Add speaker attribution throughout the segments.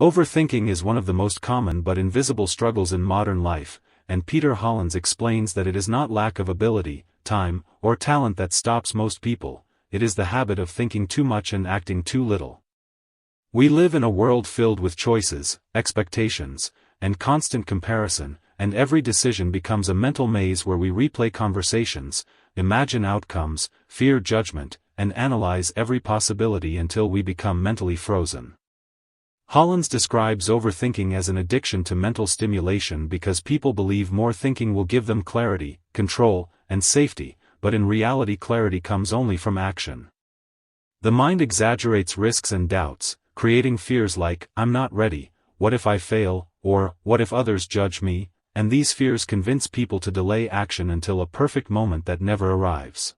Speaker 1: Overthinking is one of the most common but invisible struggles in modern life, and Peter Hollins explains that it is not lack of ability, time, or talent that stops most people, it is the habit of thinking too much and acting too little. We live in a world filled with choices, expectations, and constant comparison, and every decision becomes a mental maze where we replay conversations, imagine outcomes, fear judgment, and analyze every possibility until we become mentally frozen. Hollins describes overthinking as an addiction to mental stimulation because people believe more thinking will give them clarity, control, and safety, but in reality clarity comes only from action. The mind exaggerates risks and doubts, creating fears like, "I'm not ready, what if I fail," or, "what if others judge me," and these fears convince people to delay action until a perfect moment that never arrives.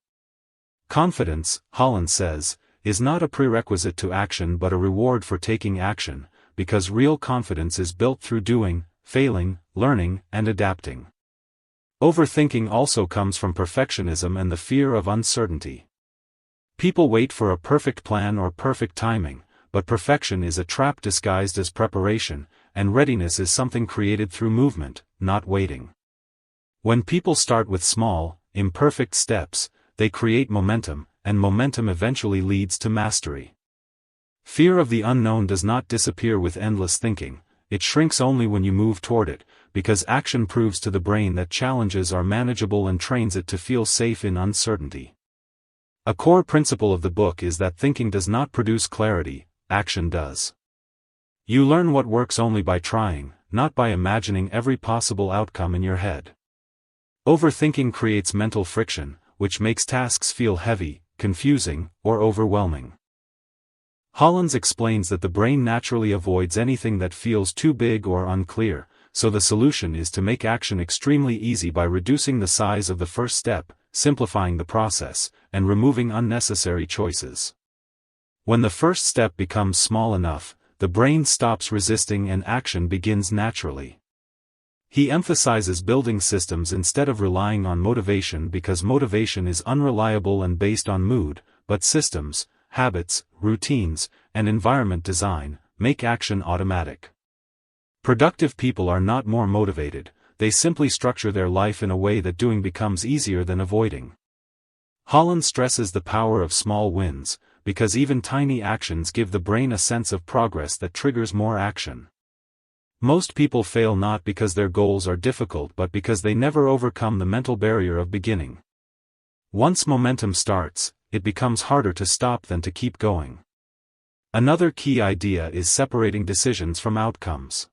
Speaker 1: Confidence, Hollins says, is not a prerequisite to action but a reward for taking action, because real confidence is built through doing, failing, learning, and adapting. Overthinking also comes from perfectionism and the fear of uncertainty. People wait for a perfect plan or perfect timing, but perfection is a trap disguised as preparation, and readiness is something created through movement, not waiting. When people start with small, imperfect steps, they create momentum, and momentum eventually leads to mastery. Fear of the unknown does not disappear with endless thinking, it shrinks only when you move toward it, because action proves to the brain that challenges are manageable and trains it to feel safe in uncertainty. A core principle of the book is that thinking does not produce clarity, action does. You learn what works only by trying, not by imagining every possible outcome in your head. Overthinking creates mental friction, which makes tasks feel heavy, confusing, or overwhelming. Hollins explains that the brain naturally avoids anything that feels too big or unclear, so the solution is to make action extremely easy by reducing the size of the first step, simplifying the process, and removing unnecessary choices. When the first step becomes small enough, the brain stops resisting and action begins naturally. He emphasizes building systems instead of relying on motivation because motivation is unreliable and based on mood, but systems, habits, routines, and environment design make action automatic. Productive people are not more motivated, they simply structure their life in a way that doing becomes easier than avoiding. Hollins stresses the power of small wins, because even tiny actions give the brain a sense of progress that triggers more action. Most people fail not because their goals are difficult but because they never overcome the mental barrier of beginning. Once momentum starts, it becomes harder to stop than to keep going. Another key idea is separating decisions from outcomes.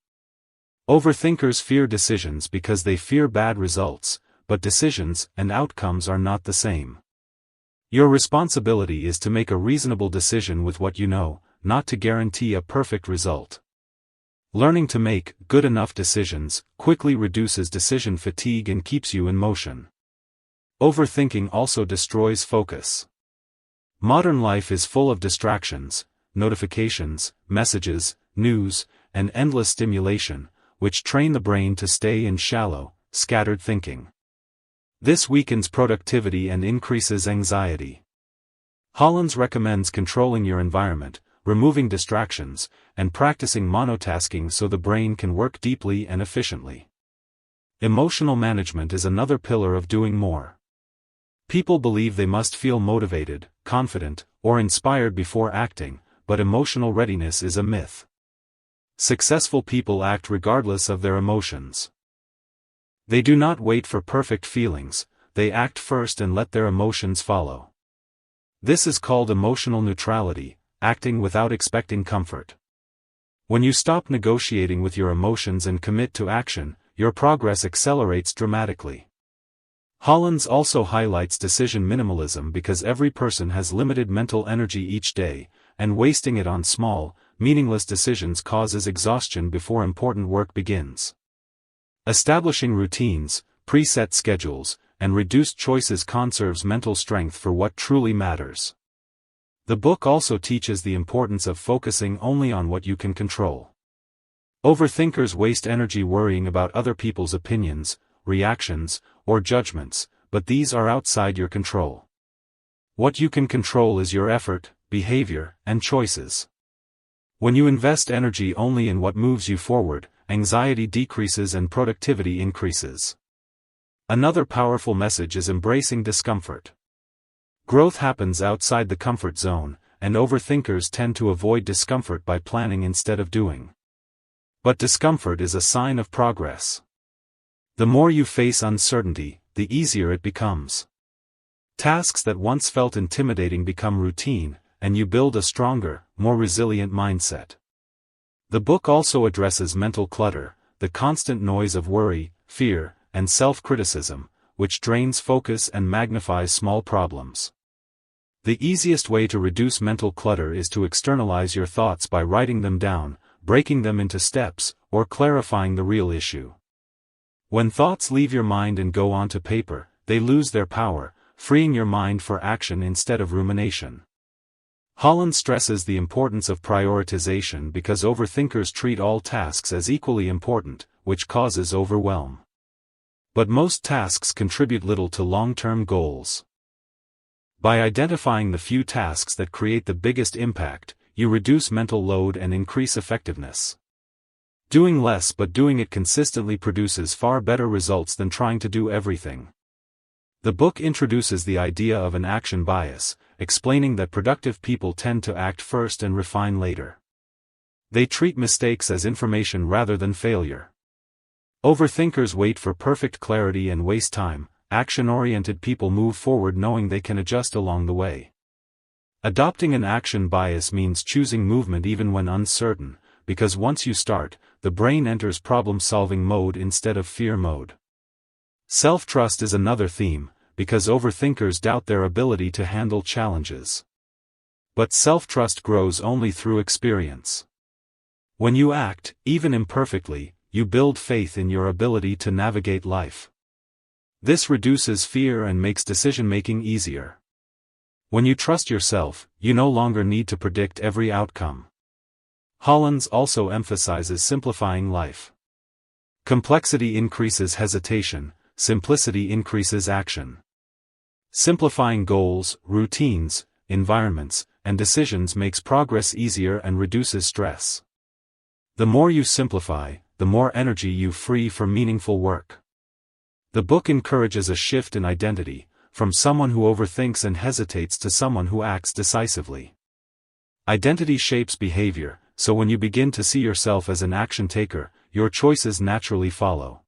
Speaker 1: Overthinkers fear decisions because they fear bad results, but decisions and outcomes are not the same. Your responsibility is to make a reasonable decision with what you know, not to guarantee a perfect result. Learning to make good enough decisions quickly reduces decision fatigue and keeps you in motion. Overthinking also destroys focus. Modern life is full of distractions, notifications, messages, news, and endless stimulation, which train the brain to stay in shallow, scattered thinking. This weakens productivity and increases anxiety. Hollins recommends controlling your environment, removing distractions, and practicing monotasking so the brain can work deeply and efficiently. Emotional management is another pillar of doing more. People believe they must feel motivated, confident, or inspired before acting, but emotional readiness is a myth. Successful people act regardless of their emotions. They do not wait for perfect feelings, they act first and let their emotions follow. This is called emotional neutrality, acting without expecting comfort. When you stop negotiating with your emotions and commit to action, your progress accelerates dramatically. Hollins also highlights decision minimalism because every person has limited mental energy each day, and wasting it on small, meaningless decisions causes exhaustion before important work begins. Establishing routines, preset schedules, and reduced choices conserves mental strength for what truly matters. The book also teaches the importance of focusing only on what you can control. Overthinkers waste energy worrying about other people's opinions, reactions, or judgments, but these are outside your control. What you can control is your effort, behavior, and choices. When you invest energy only in what moves you forward, anxiety decreases and productivity increases. Another powerful message is embracing discomfort. Growth happens outside the comfort zone, and overthinkers tend to avoid discomfort by planning instead of doing. But discomfort is a sign of progress. The more you face uncertainty, the easier it becomes. Tasks that once felt intimidating become routine, and you build a stronger, more resilient mindset. The book also addresses mental clutter, the constant noise of worry, fear, and self-criticism, which drains focus and magnifies small problems. The easiest way to reduce mental clutter is to externalize your thoughts by writing them down, breaking them into steps, or clarifying the real issue. When thoughts leave your mind and go onto paper, they lose their power, freeing your mind for action instead of rumination. Hollins stresses the importance of prioritization because overthinkers treat all tasks as equally important, which causes overwhelm. But most tasks contribute little to long-term goals. By identifying the few tasks that create the biggest impact, you reduce mental load and increase effectiveness. Doing less but doing it consistently produces far better results than trying to do everything. The book introduces the idea of an action bias, explaining that productive people tend to act first and refine later. They treat mistakes as information rather than failure. Overthinkers wait for perfect clarity and waste time. Action-oriented people move forward knowing they can adjust along the way. Adopting an action bias means choosing movement even when uncertain, because once you start, the brain enters problem-solving mode instead of fear mode. Self-trust is another theme, because overthinkers doubt their ability to handle challenges. But self-trust grows only through experience. When you act, even imperfectly, you build faith in your ability to navigate life. This reduces fear and makes decision-making easier. When you trust yourself, you no longer need to predict every outcome. Hollins also emphasizes simplifying life. Complexity increases hesitation, simplicity increases action. Simplifying goals, routines, environments, and decisions makes progress easier and reduces stress. The more you simplify, the more energy you free for meaningful work. The book encourages a shift in identity, from someone who overthinks and hesitates to someone who acts decisively. Identity shapes behavior, so when you begin to see yourself as an action taker, your choices naturally follow.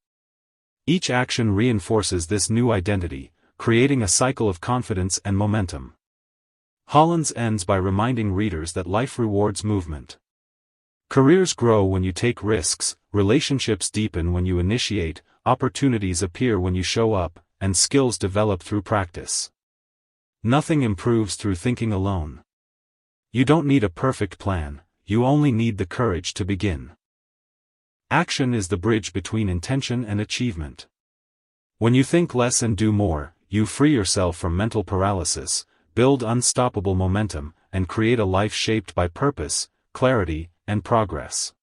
Speaker 1: Each action reinforces this new identity, creating a cycle of confidence and momentum. Hollins ends by reminding readers that life rewards movement. Careers grow when you take risks, relationships deepen when you initiate, opportunities appear when you show up, and skills develop through practice. Nothing improves through thinking alone. You don't need a perfect plan, you only need the courage to begin. Action is the bridge between intention and achievement. When you think less and do more, you free yourself from mental paralysis, build unstoppable momentum, and create a life shaped by purpose, clarity, and progress.